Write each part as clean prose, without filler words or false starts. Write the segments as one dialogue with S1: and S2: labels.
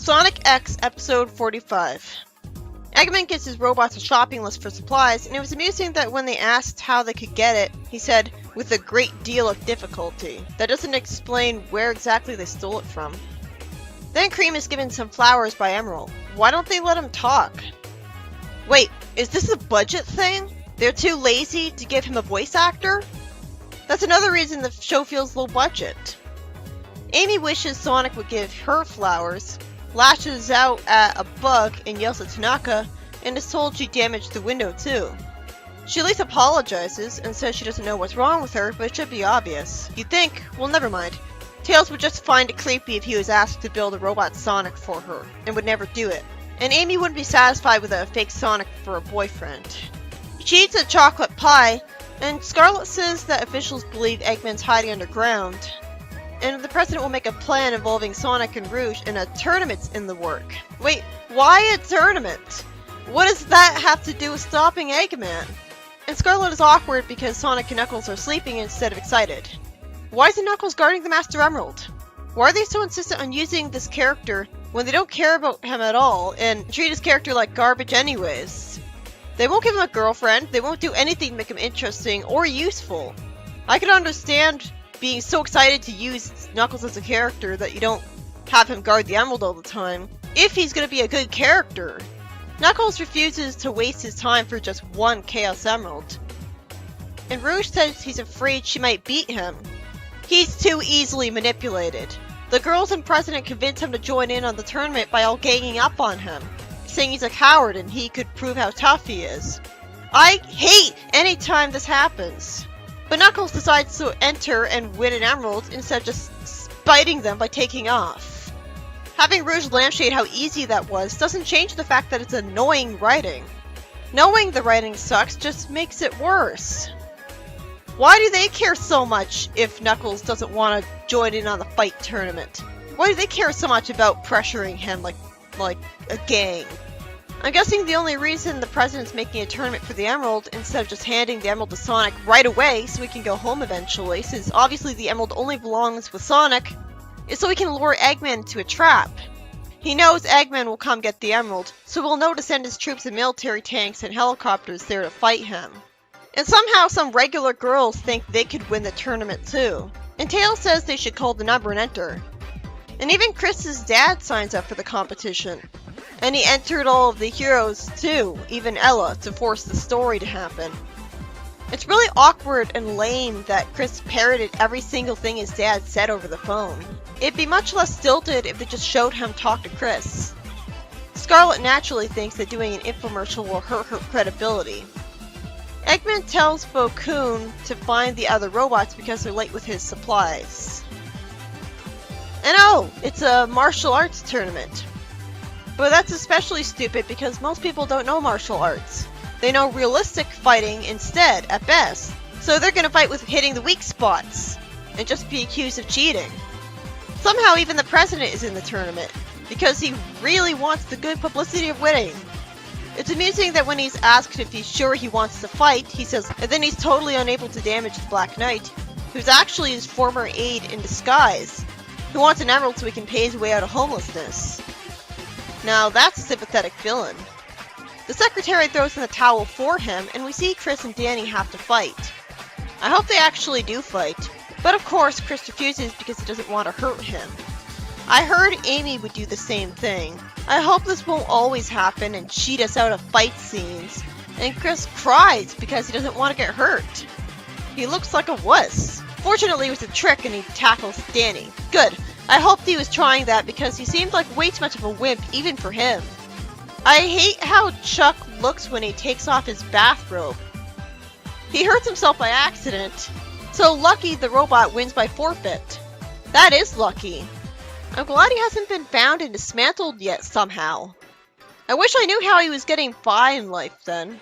S1: Sonic X Episode 45. Eggman gives his robots a shopping list for supplies, and it was amusing that when they asked how they could get it, he said, with a great deal of difficulty. That doesn't explain where exactly they stole it from. Then Cream is given some flowers by Emerald. Why don't they let him talk? Wait, is this a budget thing? They're too lazy to give him a voice actor? That's another reason the show feels low budget. Amy wishes Sonic would give her flowers, lashes out at a bug and yells at Tanaka, and is told she damaged the window too. She at least apologizes and says she doesn't know what's wrong with her, but it should be obvious. You'd think, well, never mind. Tails would just find it creepy if he was asked to build a robot Sonic for her, and would never do it. And Amy wouldn't be satisfied with a fake Sonic for a boyfriend. She eats a chocolate pie, and Scarlet says that officials believe Eggman's hiding underground, and the president will make a plan involving Sonic and Rouge, and a tournament's in the work. Wait, why a tournament? What does that have to do with stopping Eggman? And Scarlet is awkward because Sonic and Knuckles are sleeping instead of excited. Why isn't Knuckles guarding the Master Emerald? Why are they so insistent on using this character when they don't care about him at all and treat his character like garbage anyways? They won't give him a girlfriend, they won't do anything to make him interesting or useful. I can understand being so excited to use Knuckles as a character that you don't have him guard the Emerald all the time, if he's gonna be a good character. Knuckles refuses to waste his time for just one Chaos Emerald. And Rouge says he's afraid she might beat him. He's too easily manipulated. The girls and President convince him to join in on the tournament by all ganging up on him, saying he's a coward and he could prove how tough he is. I hate any time this happens. But Knuckles decides to enter and win an emerald instead of just spiting them by taking off. Having Rouge lampshade how easy that was doesn't change the fact that it's annoying writing. Knowing the writing sucks just makes it worse. Why do they care so much if Knuckles doesn't want to join in on the fight tournament? Why do they care so much about pressuring him like a gang? I'm guessing the only reason the president's making a tournament for the Emerald instead of just handing the Emerald to Sonic right away so he can go home eventually, since obviously the Emerald only belongs with Sonic, is so he can lure Eggman into a trap. He knows Eggman will come get the Emerald, so he'll know to send his troops and military tanks and helicopters there to fight him. And somehow some regular girls think they could win the tournament too. And Tails says they should call the number and enter. And even Chris's dad signs up for the competition. And he entered all of the heroes too, even Ella, to force the story to happen. It's really awkward and lame that Chris parroted every single thing his dad said over the phone. It'd be much less stilted if they just showed him talk to Chris. Scarlet naturally thinks that doing an infomercial will hurt her credibility. Eggman tells Bo-Kun to find the other robots because they're late with his supplies. And oh, it's a martial arts tournament. But that's especially stupid because most people don't know martial arts. They know realistic fighting instead, at best. So they're gonna fight with hitting the weak spots, and just be accused of cheating. Somehow even the president is in the tournament, because he really wants the good publicity of winning. It's amusing that when he's asked if he's sure he wants to fight, he says, and then he's totally unable to damage the Black Knight, who's actually his former aide in disguise, who wants an emerald so he can pay his way out of homelessness. Now that's a sympathetic villain. The secretary throws in the towel for him, and we see Chris and Danny have to fight. I hope they actually do fight, but of course Chris refuses because he doesn't want to hurt him. I heard Amy would do the same thing. I hope this won't always happen and cheat us out of fight scenes. And Chris cries because he doesn't want to get hurt. He looks like a wuss. Fortunately it was a trick and he tackles Danny. Good. I hoped he was trying that because he seemed like way too much of a wimp even for him. I hate how Chuck looks when he takes off his bathrobe. He hurts himself by accident. So Lucky the robot wins by forfeit. That is lucky. I'm glad he hasn't been found and dismantled yet somehow. I wish I knew how he was getting by in life then.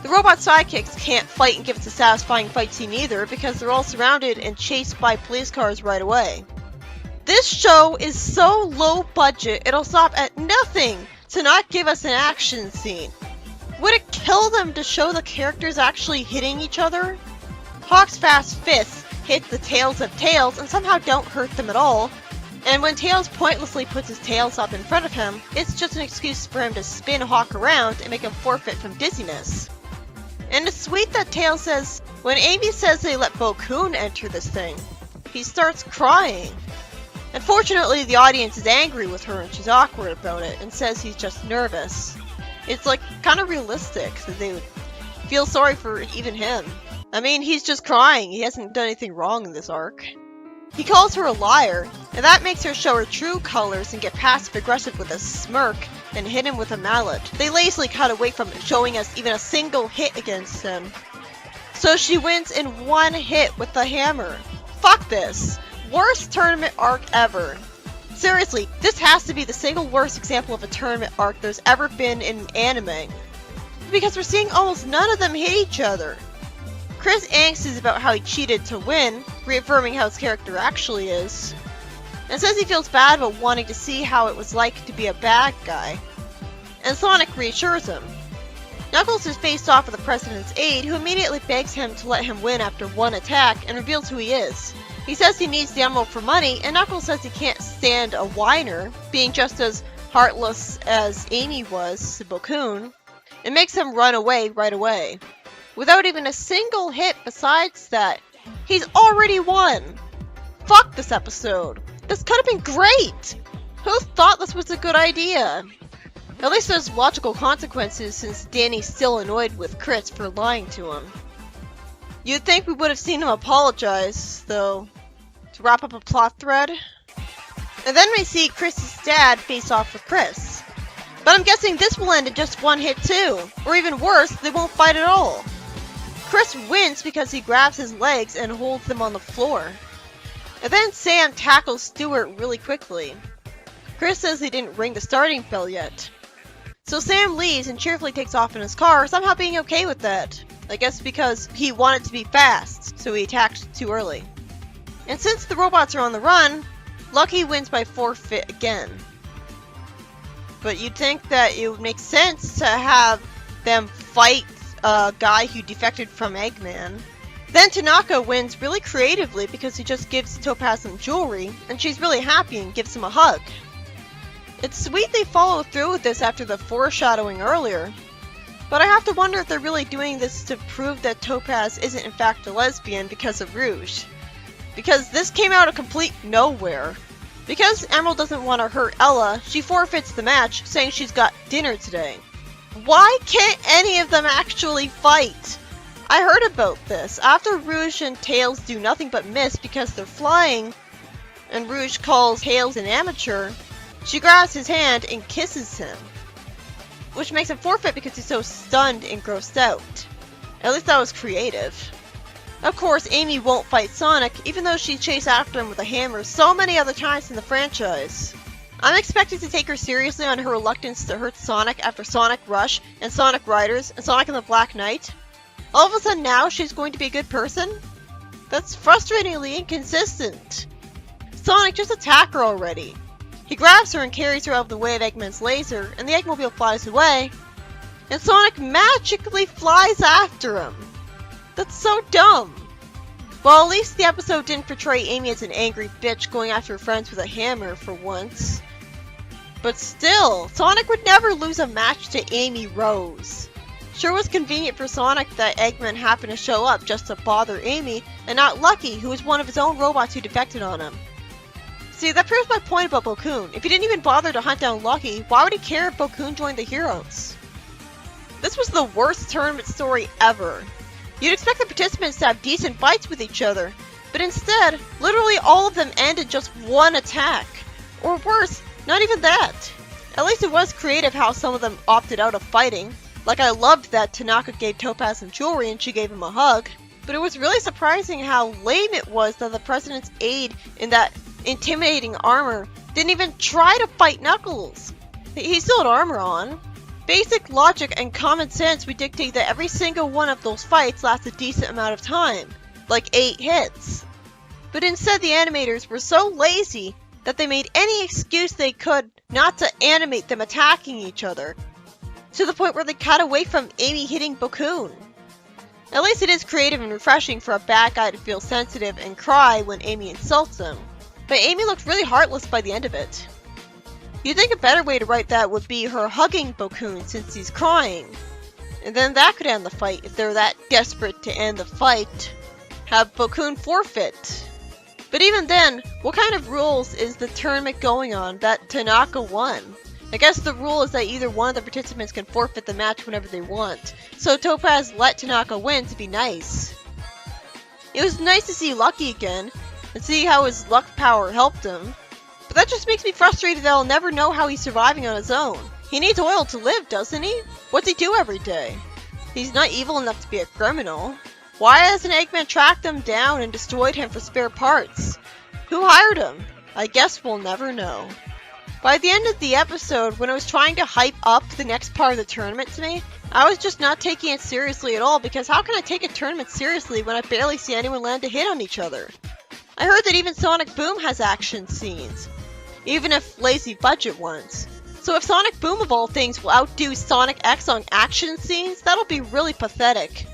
S1: The robot sidekicks can't fight and give us a satisfying fight scene either because they're all surrounded and chased by police cars right away. This show is so low budget it'll stop at nothing to not give us an action scene. Would it kill them to show the characters actually hitting each other? Hawk's fast fists hit the tails of Tails and somehow don't hurt them at all. And when Tails pointlessly puts his tails up in front of him, it's just an excuse for him to spin Hawk around and make him forfeit from dizziness. And it's sweet that Tails says, when Amy says they let Bo-kun enter this thing, he starts crying. Unfortunately, the audience is angry with her and she's awkward about it and says he's just nervous. It's like kind of realistic that they would feel sorry for even him. I mean, he's just crying. He hasn't done anything wrong in this arc. He calls her a liar, and that makes her show her true colors and get passive-aggressive with a smirk and hit him with a mallet. They lazily cut away from showing us even a single hit against him. So she wins in one hit with the hammer. Fuck this. Worst tournament arc ever. Seriously, this has to be the single worst example of a tournament arc there's ever been in anime. Because we're seeing almost none of them hit each other. Chris angst is about how he cheated to win, reaffirming how his character actually is, and says he feels bad about wanting to see how it was like to be a bad guy. And Sonic reassures him. Knuckles is faced off with the President's aide, who immediately begs him to let him win after one attack and reveals who he is. He says he needs the emerald for money, and Knuckles says he can't stand a whiner, being just as heartless as Amy was to Bo-kun, and makes him run away right away. Without even a single hit besides that, he's already won! Fuck this episode! This could have been great! Who thought this was a good idea? At least there's logical consequences since Danny's still annoyed with Chris for lying to him. You'd think we would have seen him apologize, though, to wrap up a plot thread. And then we see Chris's dad face off with Chris. But I'm guessing this will end in just one hit too. Or even worse, they won't fight at all. Chris wins because he grabs his legs and holds them on the floor. And then Sam tackles Stuart really quickly. Chris says he didn't ring the starting bell yet. So Sam leaves and cheerfully takes off in his car, somehow being okay with that. I guess because he wanted to be fast, so he attacked too early. And since the robots are on the run, Lucky wins by forfeit again. But you'd think that it would make sense to have them fight a guy who defected from Eggman. Then Tanaka wins really creatively because he just gives Topaz some jewelry, and she's really happy and gives him a hug. It's sweet they follow through with this after the foreshadowing earlier, but I have to wonder if they're really doing this to prove that Topaz isn't in fact a lesbian because of Rouge. Because this came out of complete nowhere. Because Emerald doesn't want to hurt Ella, she forfeits the match, saying she's got dinner today. Why can't any of them actually fight? I heard about this. After Rouge and Tails do nothing but miss because they're flying, and Rouge calls Tails an amateur, she grabs his hand and kisses him. Which makes him forfeit because he's so stunned and grossed out. At least that was creative. Of course, Amy won't fight Sonic, even though she chased after him with a hammer so many other times in the franchise. I'm expected to take her seriously on her reluctance to hurt Sonic after Sonic Rush and Sonic Riders and Sonic and the Black Knight. All of a sudden now she's going to be a good person? That's frustratingly inconsistent. Sonic, just attack her already. He grabs her and carries her out of the way of Eggman's laser, and the Eggmobile flies away, and Sonic magically flies after him. That's so dumb. Well, at least the episode didn't portray Amy as an angry bitch going after her friends with a hammer for once. But still, Sonic would never lose a match to Amy Rose. Sure was convenient for Sonic that Eggman happened to show up just to bother Amy, and not Lucky, who was one of his own robots who defected on him. See, that proves my point about Bo-kun. If he didn't even bother to hunt down Lucky, why would he care if Bo-kun joined the heroes? This was the worst tournament story ever. You'd expect the participants to have decent fights with each other, but instead, literally all of them ended just one attack. Or worse, not even that. At least it was creative how some of them opted out of fighting. Like I loved that Tanaka gave Topaz some jewelry and she gave him a hug. But it was really surprising how lame it was that the President's aide in that intimidating armor didn't even try to fight Knuckles. He still had armor on. Basic logic and common sense would dictate that every single one of those fights lasts a decent amount of time, like 8 hits. But instead the animators were so lazy that they made any excuse they could not to animate them attacking each other, to the point where they cut away from Amy hitting Bo-kun. At least it is creative and refreshing for a bad guy to feel sensitive and cry when Amy insults him. but Amy looked really heartless by the end of it. You'd think a better way to write that would be her hugging Bokun since he's crying. And then that could end the fight if they're that desperate to end the fight. Have Bokun forfeit. But even then, what kind of rules is the tournament going on that Tanaka won? I guess the rule is that either one of the participants can forfeit the match whenever they want. So Topaz let Tanaka win to be nice. It was nice to see Lucky again, and see how his luck power helped him. But that just makes me frustrated that I'll never know how he's surviving on his own. He needs oil to live, doesn't he? What's he do every day? He's not evil enough to be a criminal. Why hasn't Eggman tracked him down and destroyed him for spare parts? Who hired him? I guess we'll never know. By the end of the episode, when I was trying to hype up the next part of the tournament to me, I was just not taking it seriously at all, because how can I take a tournament seriously when I barely see anyone land a hit on each other? I heard that even Sonic Boom has action scenes, even if lazy budget ones. So if Sonic Boom of all things will outdo Sonic X on action scenes, that'll be really pathetic.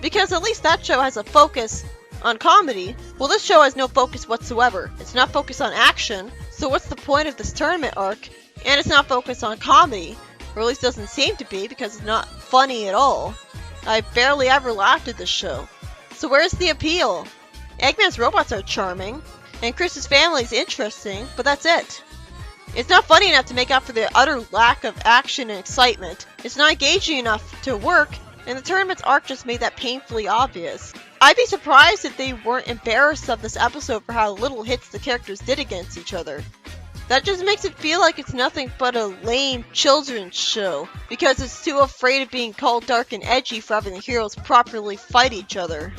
S1: Because at least that show has a focus on comedy. Well, this show has no focus whatsoever. It's not focused on action, so what's the point of this tournament arc? And it's not focused on comedy, or at least doesn't seem to be, because it's not funny at all. I barely ever laughed at this show. So where's the appeal? Eggman's robots are charming, and Chris's family is interesting, but that's it. It's not funny enough to make up for the utter lack of action and excitement. It's not engaging enough to work, and the tournament's arc just made that painfully obvious. I'd be surprised if they weren't embarrassed of this episode for how little hits the characters did against each other. That just makes it feel like it's nothing but a lame children's show, because it's too afraid of being called dark and edgy for having the heroes properly fight each other.